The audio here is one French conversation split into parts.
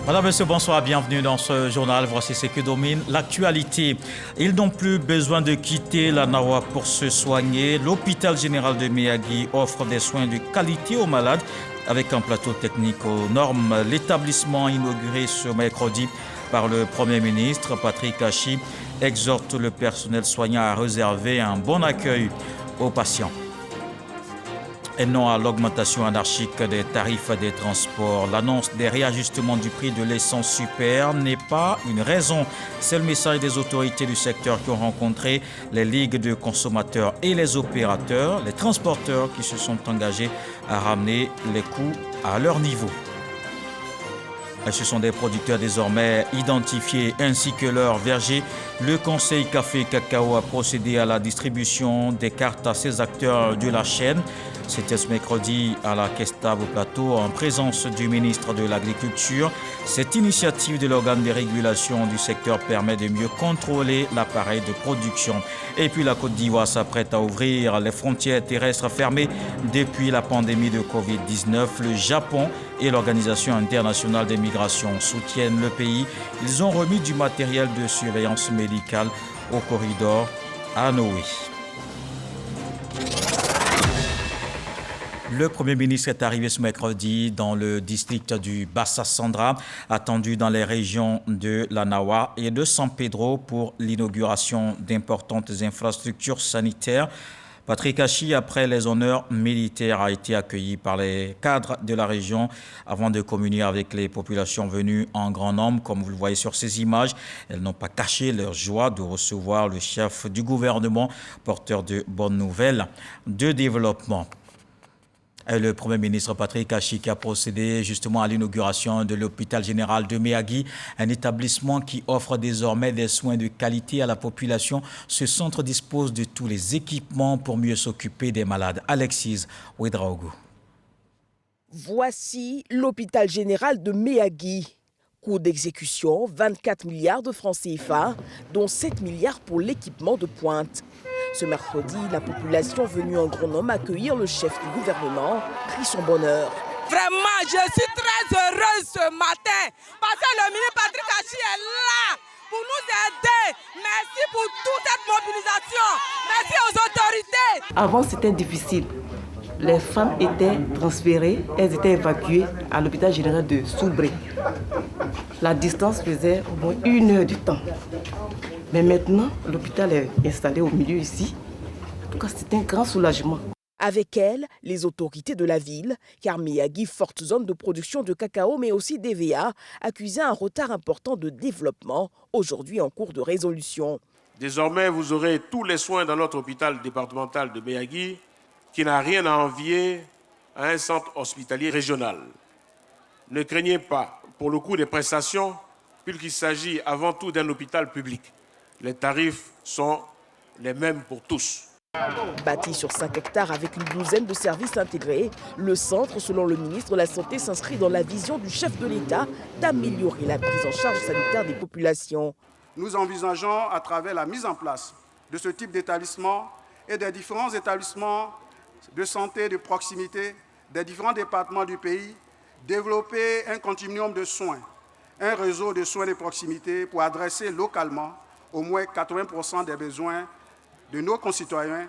Madame, Monsieur, bonsoir, bienvenue dans ce journal. Voici ce que domine l'actualité. Ils n'ont plus besoin de quitter la Nawa pour se soigner. L'hôpital général de Miyagi offre des soins de qualité aux malades avec un plateau technique aux normes. L'établissement inauguré ce mercredi par le Premier ministre Patrick Achi exhorte le personnel soignant à réserver un bon accueil aux patients. Et non à l'augmentation anarchique des tarifs des transports. L'annonce des réajustements du prix de l'essence super n'est pas une raison. C'est le message des autorités du secteur qui ont rencontré les ligues de consommateurs et les opérateurs, les transporteurs qui se sont engagés à ramener les coûts à leur niveau. Et ce sont des producteurs désormais identifiés ainsi que leurs vergers. Le Conseil Café Cacao a procédé à la distribution des cartes à ces acteurs de la chaîne. C'était ce mercredi à la Kestave au plateau en présence du ministre de l'Agriculture. Cette initiative de l'organe de régulation du secteur permet de mieux contrôler l'appareil de production. Et puis la Côte d'Ivoire s'apprête à ouvrir les frontières terrestres fermées depuis la pandémie de Covid-19. Le Japon et l'Organisation internationale des migrations soutiennent le pays. Ils ont remis du matériel de surveillance médicale au corridor à Noé. Le Premier ministre est arrivé ce mercredi dans le district du Bassa-Sandra, attendu dans les régions de la Nawa et de San Pedro pour l'inauguration d'importantes infrastructures sanitaires. Patrick Achi, après les honneurs militaires, a été accueilli par les cadres de la région avant de communier avec les populations venues en grand nombre. Comme vous le voyez sur ces images, elles n'ont pas caché leur joie de recevoir le chef du gouvernement, porteur de bonnes nouvelles de développement. Le Premier ministre Patrick Achi qui a procédé justement à l'inauguration de l'hôpital général de Miyagi, un établissement qui offre désormais des soins de qualité à la population. Ce centre dispose de tous les équipements pour mieux s'occuper des malades. Alexis Ouedraogo. Voici l'hôpital général de Miyagi. Coût d'exécution, 24 milliards de francs CFA, dont 7 milliards pour l'équipement de pointe. Ce mercredi, la population venue en grand nombre accueillir le chef du gouvernement prit son bonheur. Vraiment, je suis très heureuse ce matin parce que le ministre Patrick Achi est là pour nous aider. Merci pour toute cette mobilisation. Merci aux autorités. Avant, c'était difficile. Les femmes étaient transférées, elles étaient évacuées à l'hôpital général de Soubré. La distance faisait au moins 1 heure du temps. Mais maintenant, l'hôpital est installé au milieu ici. En tout cas, c'est un grand soulagement. Avec elle, les autorités de la ville, car Miyagi, forte zone de production de cacao, mais aussi d'EVA, accusait un retard important de développement, aujourd'hui en cours de résolution. Désormais, vous aurez tous les soins dans notre hôpital départemental de Miyagi, qui n'a rien à envier à un centre hospitalier régional. Ne craignez pas pour le coût des prestations, puisqu'il s'agit avant tout d'un hôpital public. Les tarifs sont les mêmes pour tous. Bâti sur 5 hectares avec une douzaine de services intégrés, le centre, selon le ministre de la Santé, s'inscrit dans la vision du chef de l'État d'améliorer la prise en charge sanitaire des populations. Nous envisageons, à travers la mise en place de ce type d'établissement et des différents établissements de santé de proximité des différents départements du pays, développer un continuum de soins, un réseau de soins de proximité pour adresser localement au moins 80% des besoins de nos concitoyens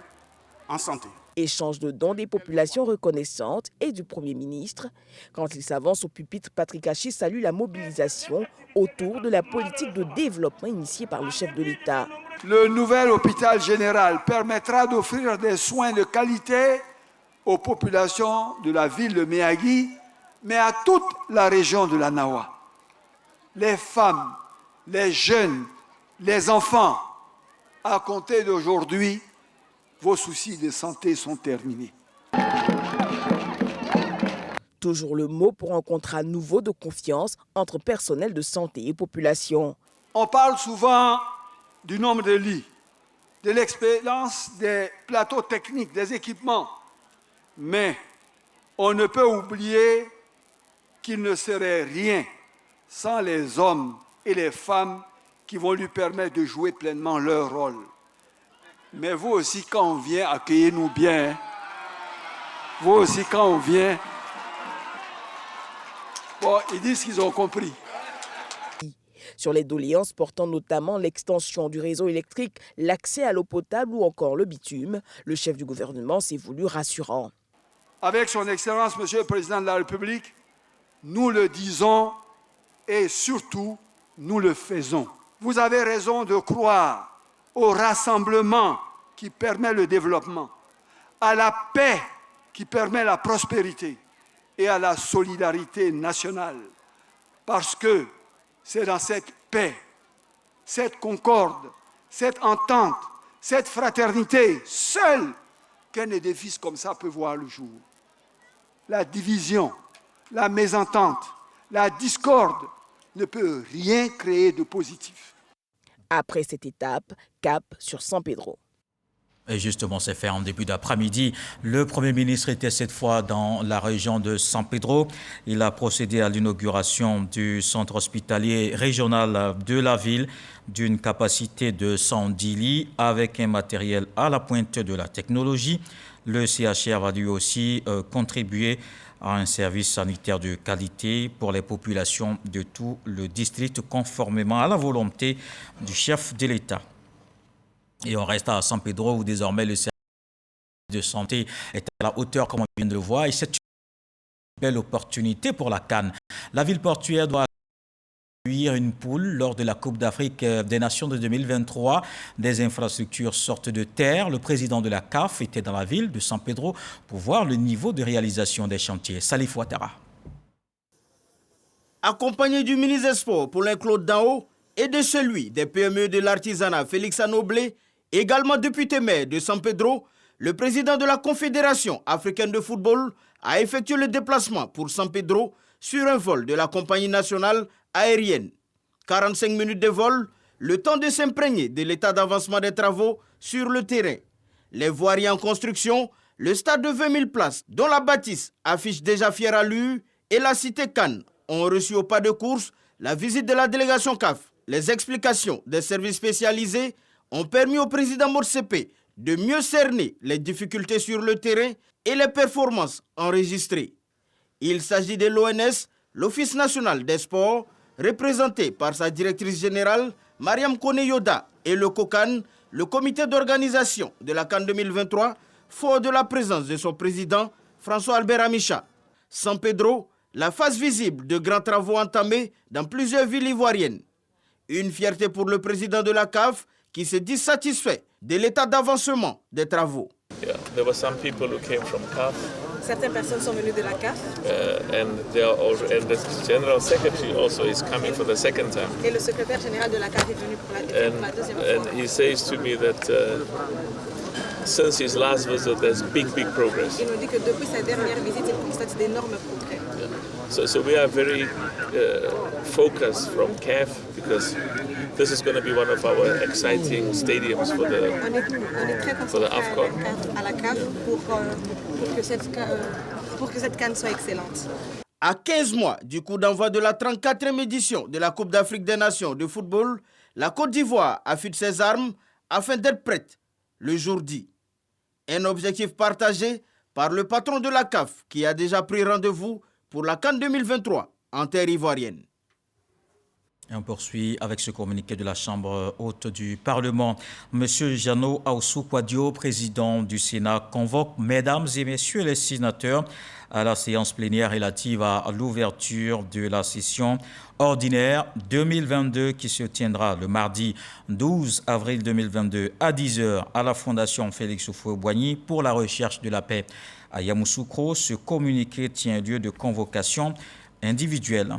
en santé. Échange de dons des populations reconnaissantes et du Premier ministre. Quand il s'avance au pupitre, Patrick Achi salue la mobilisation autour de la politique de développement initiée par le chef de l'État. Le nouvel hôpital général permettra d'offrir des soins de qualité aux populations de la ville de Miyagi, mais à toute la région de la Nawa. Les femmes, les jeunes, les enfants, à compter d'aujourd'hui, vos soucis de santé sont terminés. Toujours le mot pour un contrat nouveau de confiance entre personnel de santé et population. On parle souvent du nombre de lits, de l'expérience des plateaux techniques, des équipements. Mais on ne peut oublier qu'il ne serait rien sans les hommes et les femmes qui vont lui permettre de jouer pleinement leur rôle. Mais vous aussi, quand on vient, accueillez-nous bien. Vous aussi, quand on vient, bon, ils disent qu'ils ont compris. Sur les doléances portant notamment l'extension du réseau électrique, l'accès à l'eau potable ou encore le bitume, le chef du gouvernement s'est voulu rassurant. Avec son Excellence, Monsieur le Président de la République, nous le disons et surtout, nous le faisons. Vous avez raison de croire au rassemblement qui permet le développement, à la paix qui permet la prospérité et à la solidarité nationale. Parce que c'est dans cette paix, cette concorde, cette entente, cette fraternité seule qu'un édifice comme ça peut voir le jour. La division, la mésentente, la discorde ne peut rien créer de positif. Après cette étape, cap sur San Pedro. Et justement, c'est fait en début d'après-midi. Le Premier ministre était cette fois dans la région de San Pedro. Il a procédé à l'inauguration du centre hospitalier régional de la ville d'une capacité de 110 lits avec un matériel à la pointe de la technologie. Le CHR va lui aussi contribuer à un service sanitaire de qualité pour les populations de tout le district conformément à la volonté du chef de l'État. Et on reste à San Pedro où désormais le service de santé est à la hauteur, comme on vient de le voir. Et c'est une belle opportunité pour la CAN. La ville portuaire doit accueillir une poule lors de la Coupe d'Afrique des Nations de 2023. Des infrastructures sortent de terre. Le président de la CAF était dans la ville de San Pedro pour voir le niveau de réalisation des chantiers. Salif Ouattara. Accompagné du ministre des Sports, Paulin Claude Dao, et de celui des PME de l'artisanat, Félix Anoblé, également député maire de San Pedro, le président de la Confédération africaine de football a effectué le déplacement pour San Pedro sur un vol de la compagnie nationale aérienne. 45 minutes de vol, le temps de s'imprégner de l'état d'avancement des travaux sur le terrain. Les voiries en construction, le stade de 20 000 places, dont la bâtisse affiche déjà fière allure, et la cité Cannes ont reçu au pas de course la visite de la délégation CAF. Les explications des services spécialisés ont permis au président Motsepe de mieux cerner les difficultés sur le terrain et les performances enregistrées. Il s'agit de l'ONS, l'Office national des sports, représenté par sa directrice générale, Mariam Kone Yoda, et le COCAN, le comité d'organisation de la CAN 2023, fort de la présence de son président, François-Albert Amicha. San Pedro, la phase visible de grands travaux entamés dans plusieurs villes ivoiriennes. Une fierté pour le président de la CAF qui se dit satisfait de l'état d'avancement des travaux. Yeah, there were some people who came from CAF. Certaines personnes sont venues de la CAF. And the general secretary also is coming for the second time. Et le secrétaire général de la CAF est venu pour la deuxième fois. And he says to me that since his last visit, there's big progress. Il nous dit que depuis sa dernière visite, il constate d'énormes progrès. Yeah. So we are very focused from CAF because this is going to be one of our exciting stadiums for the AFCON. À la CAF pour que cette CAN soit excellente. À 15 mois du coup d'envoi de la 34e édition de la Coupe d'Afrique des Nations de football, la Côte d'Ivoire affûte ses armes afin d'être prête le jour dit. Un objectif partagé par le patron de la CAF qui a déjà pris rendez-vous pour la CAN 2023 en terre ivoirienne. Et on poursuit avec ce communiqué de la Chambre haute du Parlement. Monsieur Jeannot Aoussou-Kouadio, président du Sénat, convoque mesdames et messieurs les sénateurs à la séance plénière relative à l'ouverture de la session ordinaire 2022 qui se tiendra le mardi 12 avril 2022 à 10h à la Fondation Félix Houphouët-Boigny pour la recherche de la paix à Yamoussoukro. Ce communiqué tient lieu de convocation individuelle.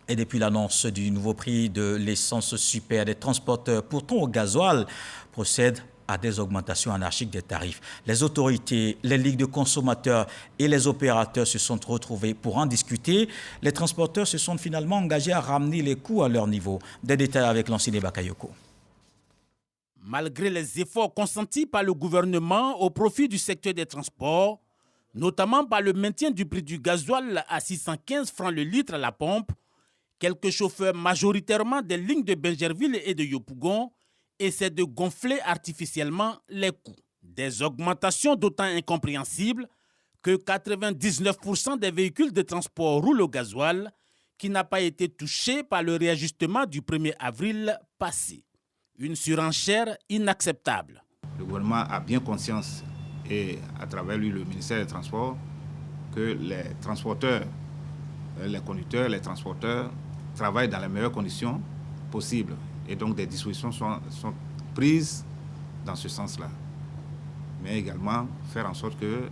Et depuis l'annonce du nouveau prix de l'essence super, des transporteurs, pourtant au gasoil, procèdent à des augmentations anarchiques des tarifs. Les autorités, les ligues de consommateurs et les opérateurs se sont retrouvés pour en discuter. Les transporteurs se sont finalement engagés à ramener les coûts à leur niveau. Des détails avec Lansine Bakayoko. Malgré les efforts consentis par le gouvernement au profit du secteur des transports, notamment par le maintien du prix du gasoil à 615 francs le litre à la pompe, quelques chauffeurs majoritairement des lignes de Bingerville et de Yopougon essaient de gonfler artificiellement les coûts. Des augmentations d'autant incompréhensibles que 99% des véhicules de transport roulent au gasoil, qui n'a pas été touché par le réajustement du 1er avril passé. Une surenchère inacceptable. Le gouvernement a bien conscience, et à travers lui le ministère des Transports, que les transporteurs, les conducteurs, les transporteurs travaillent dans les meilleures conditions possibles. Et donc des dispositions sont prises dans ce sens-là. Mais également faire en sorte que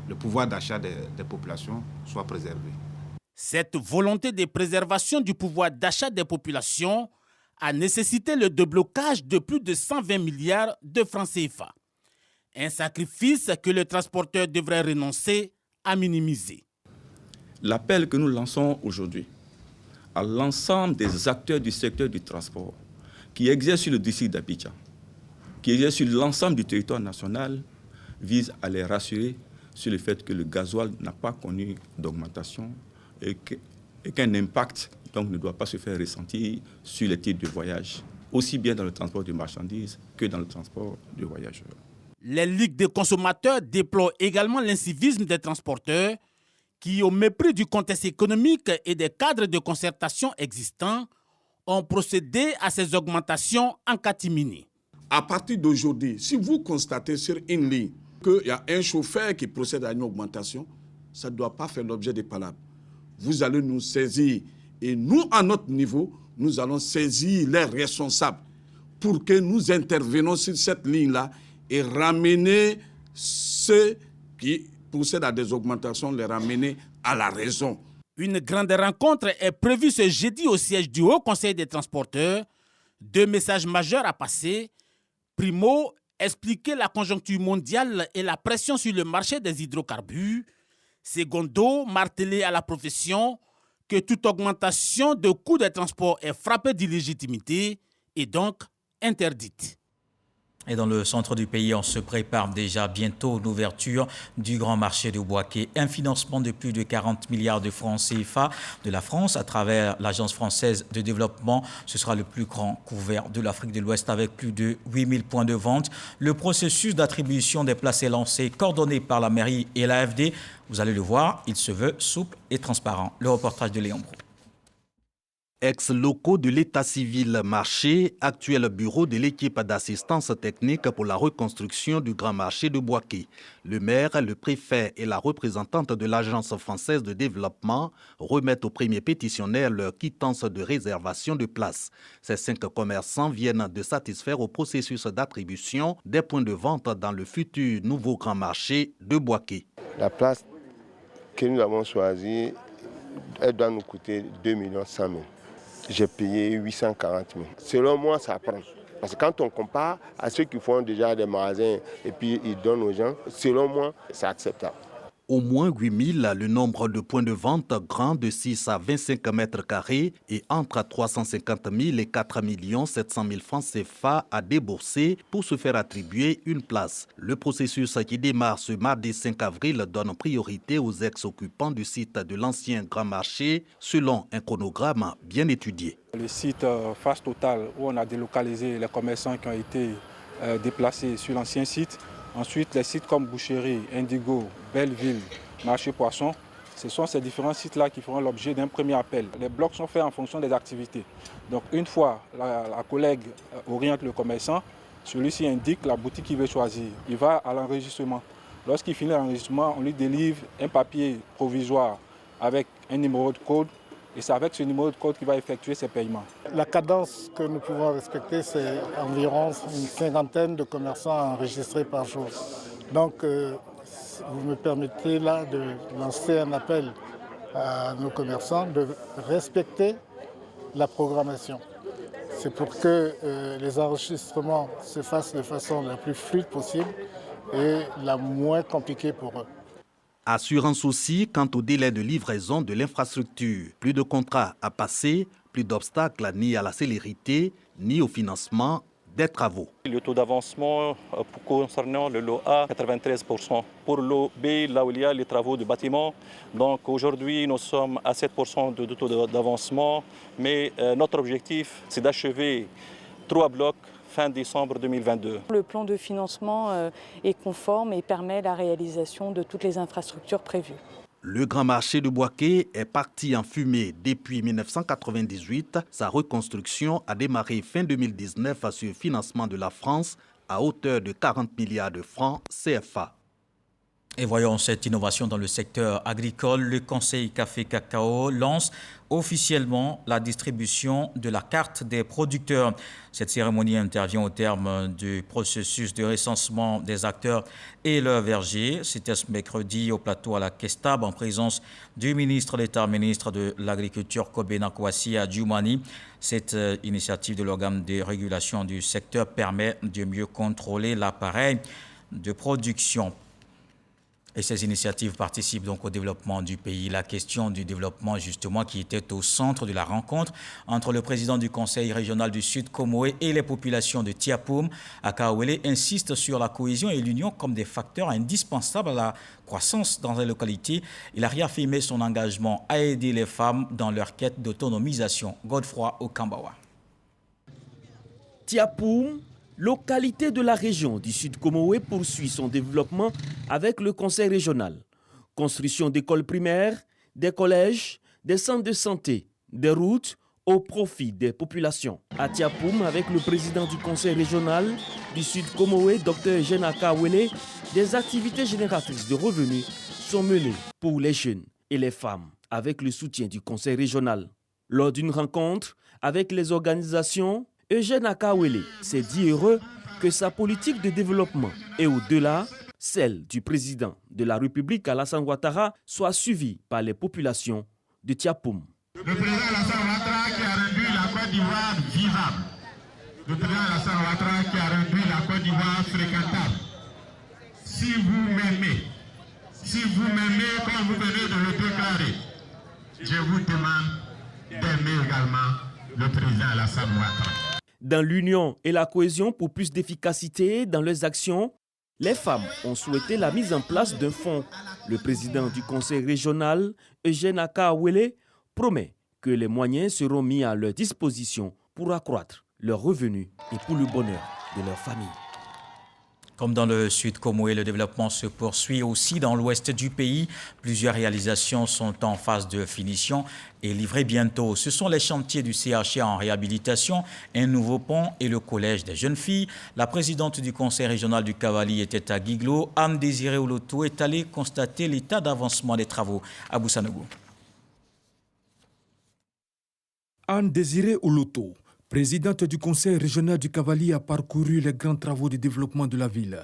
le pouvoir d'achat des populations soit préservé. Cette volonté de préservation du pouvoir d'achat des populations a nécessité le déblocage de plus de 120 milliards de francs CFA. Un sacrifice que le transporteur devrait renoncer à minimiser. L'appel que nous lançons aujourd'hui à l'ensemble des acteurs du secteur du transport qui exercent sur le district d'Abidjan, qui exercent sur l'ensemble du territoire national, vise à les rassurer sur le fait que le gasoil n'a pas connu d'augmentation et qu'un impact donc, ne doit pas se faire ressentir sur les titres de voyage, aussi bien dans le transport de marchandises que dans le transport de voyageurs. Les ligues des consommateurs déplorent également l'incivisme des transporteurs qui, au mépris du contexte économique et des cadres de concertation existants, ont procédé à ces augmentations en catimini. À partir d'aujourd'hui, si vous constatez sur une ligne qu'il y a un chauffeur qui procède à une augmentation, ça ne doit pas faire l'objet des palabres. Vous allez nous saisir et nous, à notre niveau, nous allons saisir les responsables pour que nous intervenions sur cette ligne-là et ramener ceux qui procèdent à des augmentations, les ramener à la raison. Une grande rencontre est prévue ce jeudi au siège du Haut Conseil des transporteurs. 2 messages majeurs à passer. Primo, expliquer la conjoncture mondiale et la pression sur le marché des hydrocarbures. Secondo, marteler à la profession que toute augmentation de coûts des transports est frappée d'illégitimité et donc interdite. Et dans le centre du pays, on se prépare déjà bientôt l'ouverture du grand marché de Bouaké. Un financement de plus de 40 milliards de francs CFA de la France à travers l'Agence française de développement. Ce sera le plus grand couvert de l'Afrique de l'Ouest avec plus de 8000 points de vente. Le processus d'attribution des places est lancé, coordonné par la mairie et l'AFD. Vous allez le voir, il se veut souple et transparent. Le reportage de Léon Brou. Ex-locaux de l'état civil marché, actuel bureau de l'équipe d'assistance technique pour la reconstruction du grand marché de Bouaké. Le maire, le préfet et la représentante de l'Agence française de développement remettent au premier pétitionnaire leur quittance de réservation de place. Ces 5 commerçants viennent de satisfaire au processus d'attribution des points de vente dans le futur nouveau grand marché de Bouaké. La place que nous avons choisie, elle doit nous coûter 2 100 000. J'ai payé 840 000. Selon moi, ça prend. Parce que quand on compare à ceux qui font déjà des magasins et puis ils donnent aux gens, selon moi, c'est acceptable. Au moins 8000, le nombre de points de vente grand de 6 à 25 mètres carrés et entre 350 000 et 4 700 000 francs CFA à débourser pour se faire attribuer une place. Le processus qui démarre ce mardi 5 avril donne priorité aux ex-occupants du site de l'ancien Grand Marché selon un chronogramme bien étudié. Le site Face Total où on a délocalisé les commerçants qui ont été déplacés sur l'ancien site. Ensuite, les sites comme Boucherie, Indigo, Belleville, Marché Poisson, ce sont ces différents sites-là qui feront l'objet d'un premier appel. Les blocs sont faits en fonction des activités. Donc une fois la collègue oriente le commerçant, celui-ci indique la boutique qu'il veut choisir. Il va à l'enregistrement. Lorsqu'il finit l'enregistrement, on lui délivre un papier provisoire avec un numéro de code. Et c'est avec ce numéro de code qu'il va effectuer ses paiements. La cadence que nous pouvons respecter, c'est environ une 50aine de commerçants enregistrés par jour. Donc, vous me permettez là de lancer un appel à nos commerçants de respecter la programmation. C'est pour que les enregistrements se fassent de façon la plus fluide possible et la moins compliquée pour eux. Assurance aussi quant au délai de livraison de l'infrastructure. Plus de contrats à passer, plus d'obstacles ni à la célérité, ni au financement des travaux. Le taux d'avancement concernant le lot A, 93%. Pour le lot B, là où il y a les travaux de bâtiment, donc aujourd'hui nous sommes à 7% de taux d'avancement, mais notre objectif c'est d'achever 3 blocs fin décembre 2022. Le plan de financement est conforme et permet la réalisation de toutes les infrastructures prévues. Le grand marché de Bouaké est parti en fumée depuis 1998. Sa reconstruction a démarré fin 2019 sur financement de la France à hauteur de 40 milliards de francs CFA. Et voyons cette innovation dans le secteur agricole. Le Conseil Café Cacao lance officiellement la distribution de la carte des producteurs. Cette cérémonie intervient au terme du processus de recensement des acteurs et leurs vergers. C'était ce mercredi au plateau à la Kestab en présence du ministre d'État, ministre de l'Agriculture, Kobena Kouassi Adjoumani. Cette initiative de l'organe de régulation du secteur permet de mieux contrôler l'appareil de production. Et ces initiatives participent donc au développement du pays. La question du développement, justement, qui était au centre de la rencontre entre le président du Conseil régional du Sud Comoé et les populations de Tiapoum, Akawele, insiste sur la cohésion et l'union comme des facteurs indispensables à la croissance dans les localités. Il a réaffirmé son engagement à aider les femmes dans leur quête d'autonomisation. Godefroy Okambawa. Tiapoum, localité de la région du Sud Comoé, poursuit son développement avec le conseil régional. Construction d'écoles primaires, des collèges, des centres de santé, des routes au profit des populations. À Tiapoum, avec le président du conseil régional du Sud Comoé, Dr Jenaka Wele, des activités génératrices de revenus sont menées pour les jeunes et les femmes avec le soutien du conseil régional. Lors d'une rencontre avec les organisations, Eugène Akawele s'est dit heureux que sa politique de développement et au-delà, celle du président de la République Alassane Ouattara, soit suivie par les populations de Tiapoum. Le président Alassane Ouattara qui a rendu la Côte d'Ivoire vivable. Le président Alassane Ouattara qui a rendu la Côte d'Ivoire fréquentable. Si vous m'aimez comme vous venez de le déclarer, je vous demande d'aimer également le président Alassane Ouattara. Dans l'union et la cohésion pour plus d'efficacité dans leurs actions, les femmes ont souhaité la mise en place d'un fonds. Le président du conseil régional, Eugène Akawele, promet que les moyens seront mis à leur disposition pour accroître leurs revenus et pour le bonheur de leur famille. Comme dans le Sud Comoé, le développement se poursuit aussi dans l'ouest du pays. Plusieurs réalisations sont en phase de finition et livrées bientôt. Ce sont les chantiers du CHA en réhabilitation, un nouveau pont et le collège des jeunes filles. La présidente du conseil régional du Cavali était à Guiglo. Anne Désiré Oloto est allée constater l'état d'avancement des travaux à Boussanougou. Anne Désiré Oloto, présidente du conseil régional du Cavali, a parcouru les grands travaux de développement de la ville.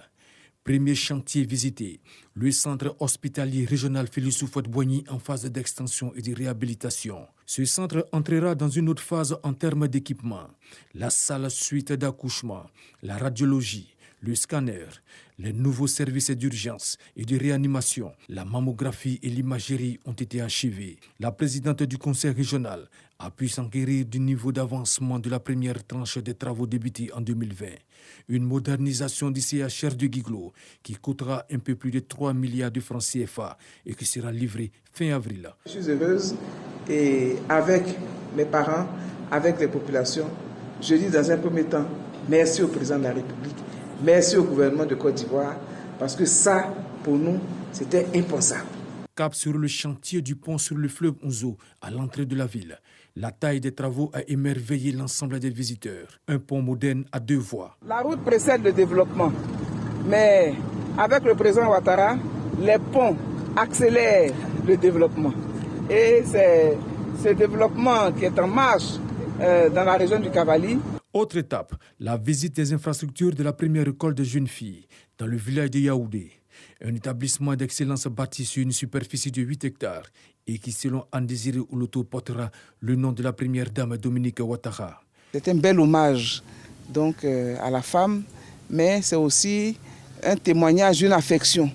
Premier chantier visité, le centre hospitalier régional Félix Houphouët-Boigny en phase d'extension et de réhabilitation. Ce centre entrera dans une autre phase en termes d'équipement. La salle suite d'accouchement, la radiologie, le scanner, les nouveaux services d'urgence et de réanimation, la mammographie et l'imagerie ont été achevés. La présidente du conseil régional a pu s'enquérir du niveau d'avancement de la première tranche des travaux débutés en 2020. Une modernisation du CHR de Guiglo qui coûtera un peu plus de 3 milliards de francs CFA et qui sera livrée fin avril. Je suis heureuse et avec mes parents, avec les populations, je dis dans un premier temps merci au président de la République. Merci au gouvernement de Côte d'Ivoire, parce que ça, pour nous, c'était impensable. Cap sur le chantier du pont sur le fleuve Ouzo, à l'entrée de la ville. La taille des travaux a émerveillé l'ensemble des visiteurs. Un pont moderne à 2 voies. La route précède le développement, mais avec le président Ouattara, les ponts accélèrent le développement. Et c'est ce développement qui est en marche dans la région du Cavali. Autre étape, la visite des infrastructures de la première école de jeunes filles dans le village de Yaoundé. Un établissement d'excellence bâti sur une superficie de 8 hectares et qui, selon Anne Désiré Oloto, portera le nom de la première dame Dominique Ouattara. C'est un bel hommage donc, à la femme, mais c'est aussi un témoignage d'une affection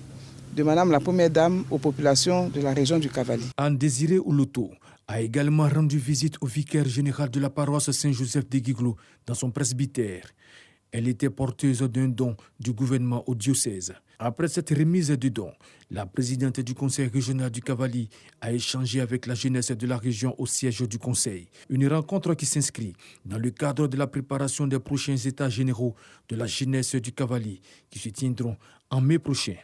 de Madame la Première Dame aux populations de la région du Cavali. Anne Désiré Oloto a également rendu visite au vicaire général de la paroisse Saint-Joseph de Guiglo dans son presbytère. Elle était porteuse d'un don du gouvernement au diocèse. Après cette remise de dons, la présidente du conseil régional du Cavali a échangé avec la jeunesse de la région au siège du conseil. Une rencontre qui s'inscrit dans le cadre de la préparation des prochains états généraux de la jeunesse du Cavali qui se tiendront en mai prochain.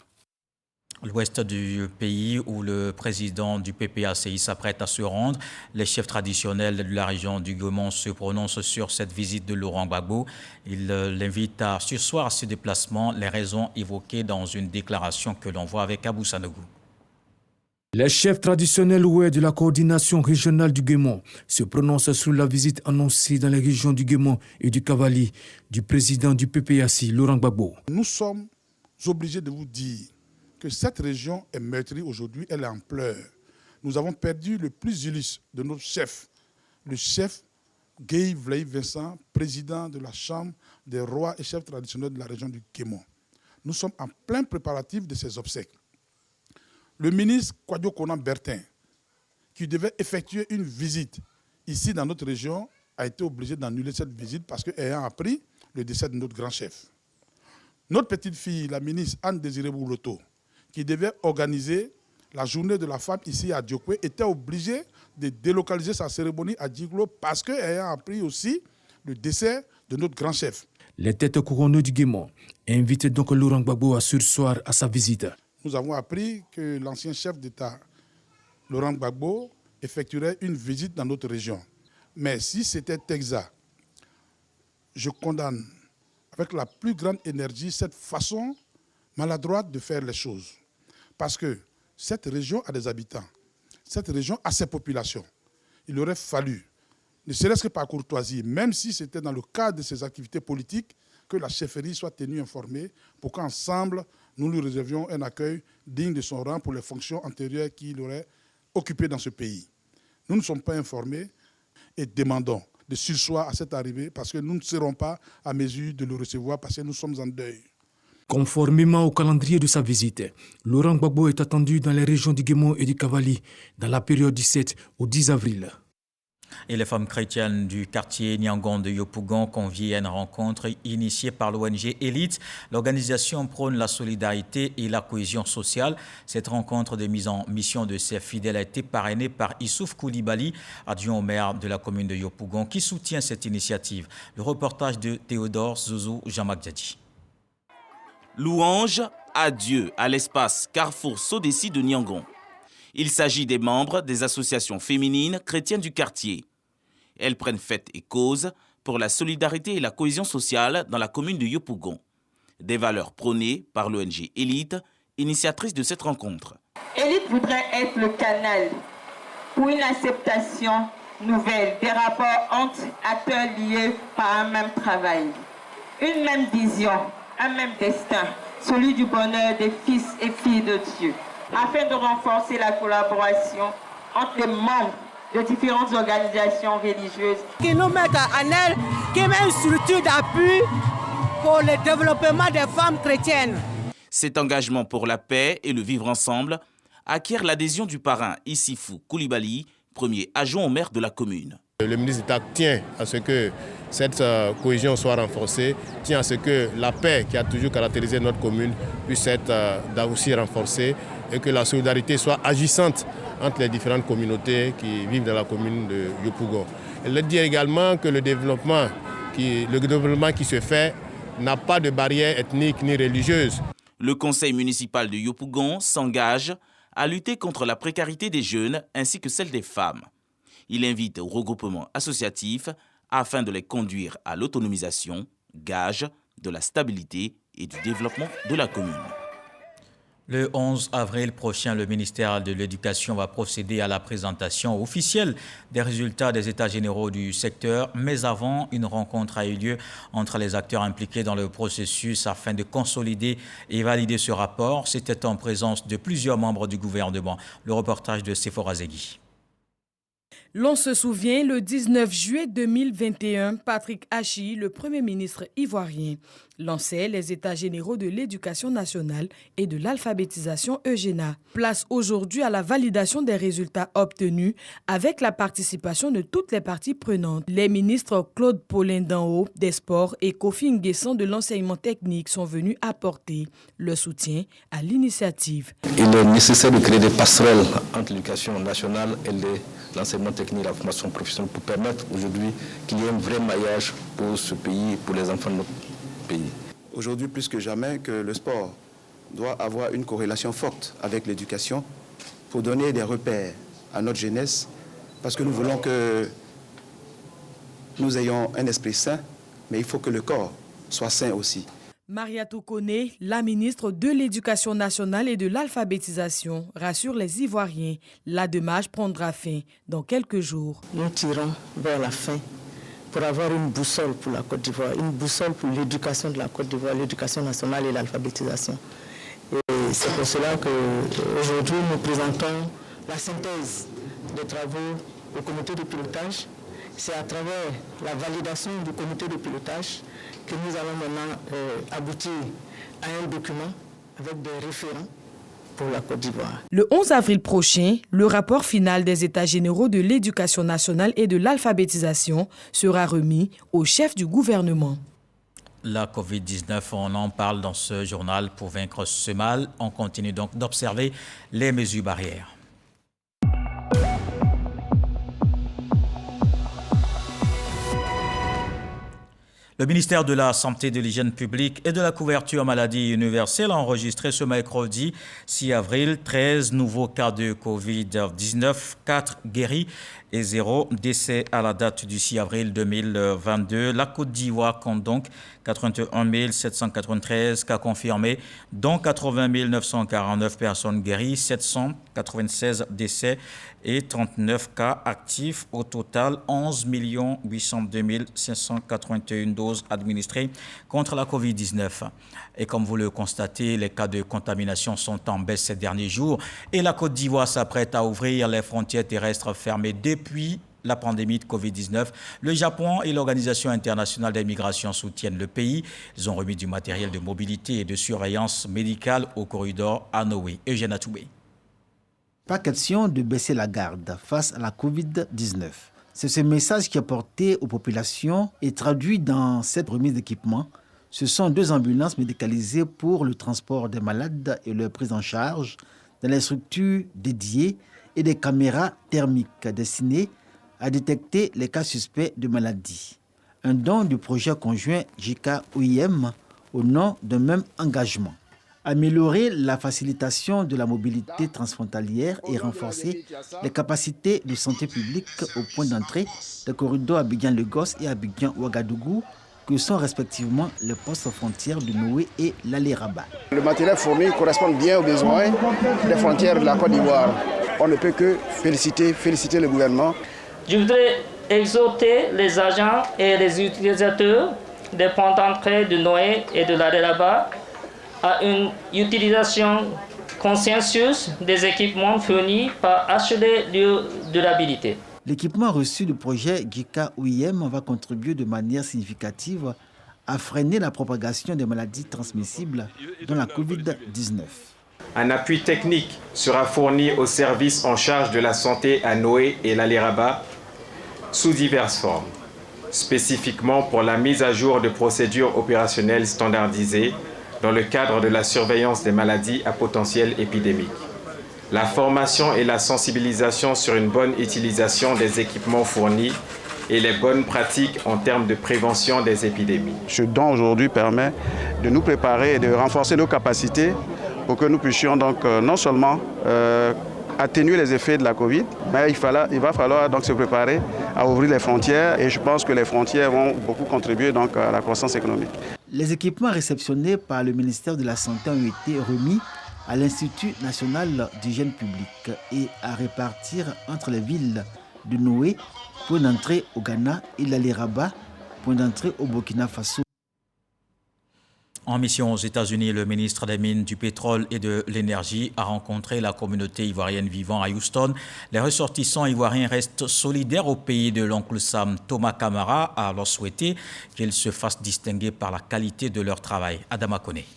l'ouest du pays où le président du PPACI s'apprête à se rendre. Les chefs traditionnels de la région du Guémon se prononcent sur cette visite de Laurent Gbagbo. Ils l'invitent à surseoir à ce déplacement, les raisons évoquées dans une déclaration que l'on voit avec Abou Sanougou. Les chefs traditionnels ouest de la coordination régionale du Guémon se prononcent sur la visite annoncée dans les régions du Guémon et du Cavali du président du PPACI, Laurent Gbagbo. Nous sommes obligés de vous dire que cette région est meurtrie aujourd'hui, elle est en pleurs. Nous avons perdu le plus illustre de nos chefs, le chef Guy Vleï Vincent, président de la Chambre des rois et chefs traditionnels de la région du Guémon. Nous sommes en plein préparatif de ces obsèques. Le ministre Kwadjo Konan Bertin, qui devait effectuer une visite ici dans notre région, a été obligé d'annuler cette visite parce qu'ayant appris le décès de notre grand chef. Notre petite fille, la ministre Anne-Désirée Bouloto, qui devait organiser la journée de la femme ici à Diokwe, était obligée de délocaliser sa cérémonie à Djiglo parce qu'ayant appris aussi le décès de notre grand chef. Les têtes couronnées du Guémon invitent donc Laurent Gbagbo à surseoir à sa visite. Nous avons appris que l'ancien chef d'État, Laurent Gbagbo, effectuerait une visite dans notre région. Mais si c'était exact, je condamne avec la plus grande énergie cette façon maladroite de faire les choses. Parce que cette région a des habitants, cette région a ses populations. Il aurait fallu, ne serait-ce que par courtoisie, même si c'était dans le cadre de ses activités politiques, que la chefferie soit tenue informée pour qu'ensemble, nous lui réservions un accueil digne de son rang pour les fonctions antérieures qu'il aurait occupées dans ce pays. Nous ne sommes pas informés et demandons de surseoir à cette arrivée parce que nous ne serons pas à mesure de le recevoir parce que nous sommes en deuil. Conformément au calendrier de sa visite, Laurent Gbagbo est attendu dans les régions du Guémon et du Cavali dans la période du 7 au 10 avril. Et les femmes chrétiennes du quartier Niangon de Yopougon conviées à une rencontre initiée par l'ONG Élite. L'organisation prône la solidarité et la cohésion sociale. Cette rencontre de mise en mission de ses fidèles a été parrainée par Issouf Koulibaly, adjoint au maire de la commune de Yopougon, qui soutient cette initiative. Le reportage de Théodore Zouzou Jamakdjadji. Louange à Dieu à l'espace Carrefour Sodessi de Niangon. Il s'agit des membres des associations féminines chrétiennes du quartier. Elles prennent fête et cause pour la solidarité et la cohésion sociale dans la commune de Yopougon. Des valeurs prônées par l'ONG Élite, initiatrice de cette rencontre. Élite voudrait être le canal pour une acceptation nouvelle des rapports entre acteurs liés par un même travail, une même vision, un même destin, celui du bonheur des fils et filles de Dieu, afin de renforcer la collaboration entre les membres de différentes organisations religieuses. Qui nous mettent en œuvre, qui met une structure d'appui pour le développement des femmes chrétiennes. Cet engagement pour la paix et le vivre ensemble acquiert l'adhésion du parrain Issifou Koulibaly, premier adjoint au maire de la commune. Le ministre d'État tient à ce que cette cohésion soit renforcée, tient à ce que la paix qui a toujours caractérisé notre commune puisse être aussi renforcée et que la solidarité soit agissante entre les différentes communautés qui vivent dans la commune de Yopougon. Elle dit également que le développement qui se fait n'a pas de barrière ethnique ni religieuse. Le conseil municipal de Yopougon s'engage à lutter contre la précarité des jeunes ainsi que celle des femmes. Il invite au regroupement associatif afin de les conduire à l'autonomisation, gage de la stabilité et du développement de la commune. Le 11 avril prochain, le ministère de l'Éducation va procéder à la présentation officielle des résultats des états généraux du secteur. Mais avant, une rencontre a eu lieu entre les acteurs impliqués dans le processus afin de consolider et valider ce rapport. C'était en présence de plusieurs membres du gouvernement. Le reportage de Sephora Zegui. L'on se souvient, le 19 juillet 2021, Patrick Hachi, le Premier ministre ivoirien, lançait les états généraux de l'éducation nationale et de l'alphabétisation EGENA. Place aujourd'hui à la validation des résultats obtenus avec la participation de toutes les parties prenantes. Les ministres Claude Paulin d'Anhaut des Sports et Kofi Nguessan de l'enseignement technique sont venus apporter le soutien à l'initiative. Il est nécessaire de créer des passerelles entre l'éducation nationale et l'enseignement technique et la formation professionnelle pour permettre aujourd'hui qu'il y ait un vrai maillage pour ce pays, pour les enfants de notre pays. Aujourd'hui, plus que jamais, que le sport doit avoir une corrélation forte avec l'éducation pour donner des repères à notre jeunesse, parce que nous voulons que nous ayons un esprit sain, mais il faut que le corps soit sain aussi. Mariatou Koné, la ministre de l'Éducation nationale et de l'alphabétisation, rassure les Ivoiriens. La démarche prendra fin dans quelques jours. Nous tirons vers la fin pour avoir une boussole pour la Côte d'Ivoire, une boussole pour l'éducation de la Côte d'Ivoire, l'éducation nationale et l'alphabétisation. Et c'est pour cela qu'aujourd'hui nous présentons la synthèse des travaux au comité de pilotage. C'est à travers la validation du comité de pilotage que nous allons maintenant aboutir à un document avec des référents pour la Côte d'Ivoire. Le 11 avril prochain, le rapport final des États généraux de l'éducation nationale et de l'alphabétisation sera remis au chef du gouvernement. La COVID-19, on en parle dans ce journal. Pour vaincre ce mal, on continue donc d'observer les mesures barrières. Le ministère de la Santé, de l'Hygiène publique et de la couverture maladie universelle a enregistré ce mercredi 6 avril 13 nouveaux cas de COVID-19, 4 guéris et 0 décès à la date du 6 avril 2022. La Côte d'Ivoire compte donc 81 793 cas confirmés, dont 80 949 personnes guéries, 796 décès et 39 cas actifs. Au total, 11 802 581 doses administrées contre la COVID-19. Et comme vous le constatez, les cas de contamination sont en baisse ces derniers jours et la Côte d'Ivoire s'apprête à ouvrir les frontières terrestres fermées depuis la pandémie de COVID-19. Le Japon et l'Organisation internationale des migrations soutiennent le pays. Ils ont remis du matériel de mobilité et de surveillance médicale au corridor à Noé. Eugène Atoubé. Pas question de baisser la garde face à la COVID-19. C'est ce message qui est porté aux populations et traduit dans cette remise d'équipement. Ce sont 2 ambulances médicalisées pour le transport des malades et leur prise en charge dans les structures dédiées et des caméras thermiques destinées à détecter les cas suspects de maladie. Un don du projet conjoint JICA-OIM au nom d'un même engagement. Améliorer la facilitation de la mobilité transfrontalière et renforcer les capacités de santé publique au point d'entrée des corridors Abidjan-Lagos et Abidjan-Ouagadougou, que sont respectivement les postes frontières de Noé et l'Alé-Rabat. Le matériel fourni correspond bien aux besoins des frontières de la Côte d'Ivoire. On ne peut que féliciter le gouvernement. Je voudrais exhorter les agents et les utilisateurs des points d'entrée de Noé et de l'Alé-Rabat à une utilisation consciencieuse des équipements fournis par HLD Durabilité. L'équipement reçu du projet JICA-OIM va contribuer de manière significative à freiner la propagation des maladies transmissibles, dont la COVID-19. Un appui technique sera fourni aux services en charge de la santé à Noé et l'Alé-Rabat sous diverses formes, spécifiquement pour la mise à jour de procédures opérationnelles standardisées dans le cadre de la surveillance des maladies à potentiel épidémique. La formation et la sensibilisation sur une bonne utilisation des équipements fournis et les bonnes pratiques en termes de prévention des épidémies. Ce don aujourd'hui permet de nous préparer et de renforcer nos capacités pour que nous puissions donc non seulement atténuer les effets de la Covid, mais il va falloir donc se préparer à ouvrir les frontières et je pense que les frontières vont beaucoup contribuer donc à la croissance économique. Les équipements réceptionnés par le ministère de la Santé ont été remis à l'Institut national d'hygiène publique et à répartir entre les villes de Noé, point d'entrée au Ghana, et l'Alé-Rabat, point d'entrée au Burkina Faso. En mission aux États-Unis, le ministre des Mines, du Pétrole et de l'Énergie a rencontré la communauté ivoirienne vivant à Houston. Les ressortissants ivoiriens restent solidaires au pays de l'oncle Sam. Thomas Camara a alors souhaité qu'ils se fassent distinguer par la qualité de leur travail. Adama Koné.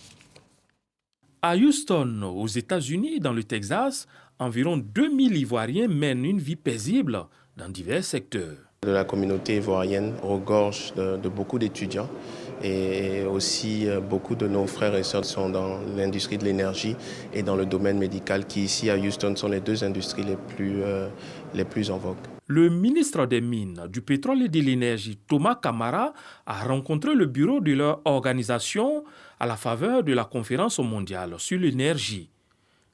À Houston, aux États-Unis, dans le Texas, environ 2000 Ivoiriens mènent une vie paisible dans divers secteurs. La communauté ivoirienne regorge de beaucoup d'étudiants et aussi beaucoup de nos frères et sœurs sont dans l'industrie de l'énergie et dans le domaine médical qui ici à Houston sont les 2 industries les plus en vogue. Le ministre des Mines, du Pétrole et de l'Énergie, Thomas Camara, a rencontré le bureau de leur organisation à la faveur de la conférence mondiale sur l'énergie.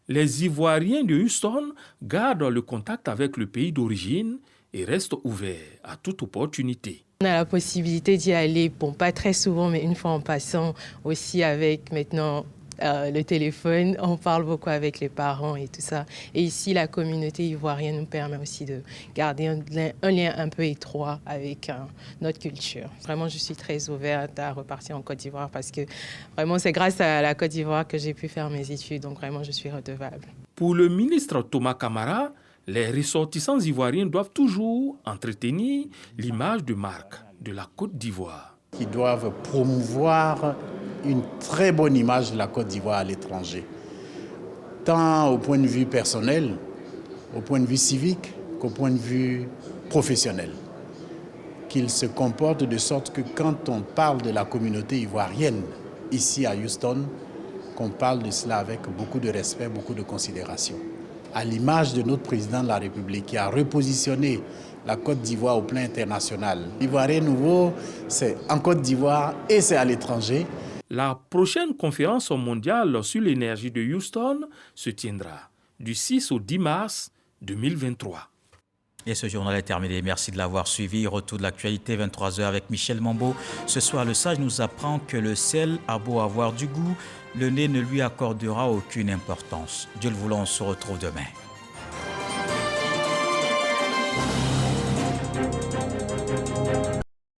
Les Ivoiriens de Houston gardent le contact avec le pays d'origine et restent ouverts à toute opportunité. On a la possibilité d'y aller, bon, pas très souvent, mais une fois en passant, aussi avec maintenant le téléphone. On parle beaucoup avec les parents et tout ça. Et ici, la communauté ivoirienne nous permet aussi de garder un lien un peu étroit avec notre culture. Vraiment, je suis très ouverte à repartir en Côte d'Ivoire parce que vraiment, c'est grâce à la Côte d'Ivoire que j'ai pu faire mes études. Donc vraiment, je suis redevable. Pour le ministre Thomas Camara, les ressortissants ivoiriens doivent toujours entretenir l'image de marque de la Côte d'Ivoire. Qui doivent promouvoir une très bonne image de la Côte d'Ivoire à l'étranger, tant au point de vue personnel, au point de vue civique, qu'au point de vue professionnel. Qu'ils se comportent de sorte que quand on parle de la communauté ivoirienne ici à Houston, qu'on parle de cela avec beaucoup de respect, beaucoup de considération. À l'image de notre président de la République qui a repositionné la Côte d'Ivoire au plan international. L'Ivoirien nouveau, c'est en Côte d'Ivoire et c'est à l'étranger. La prochaine conférence mondiale sur l'énergie de Houston se tiendra du 6 au 10 mars 2023. Et ce journal est terminé. Merci de l'avoir suivi. Retour de l'actualité, 23h avec Michel Mambo. Ce soir, le sage nous apprend que le sel a beau avoir du goût, le nez ne lui accordera aucune importance. Dieu le voulant, on se retrouve demain.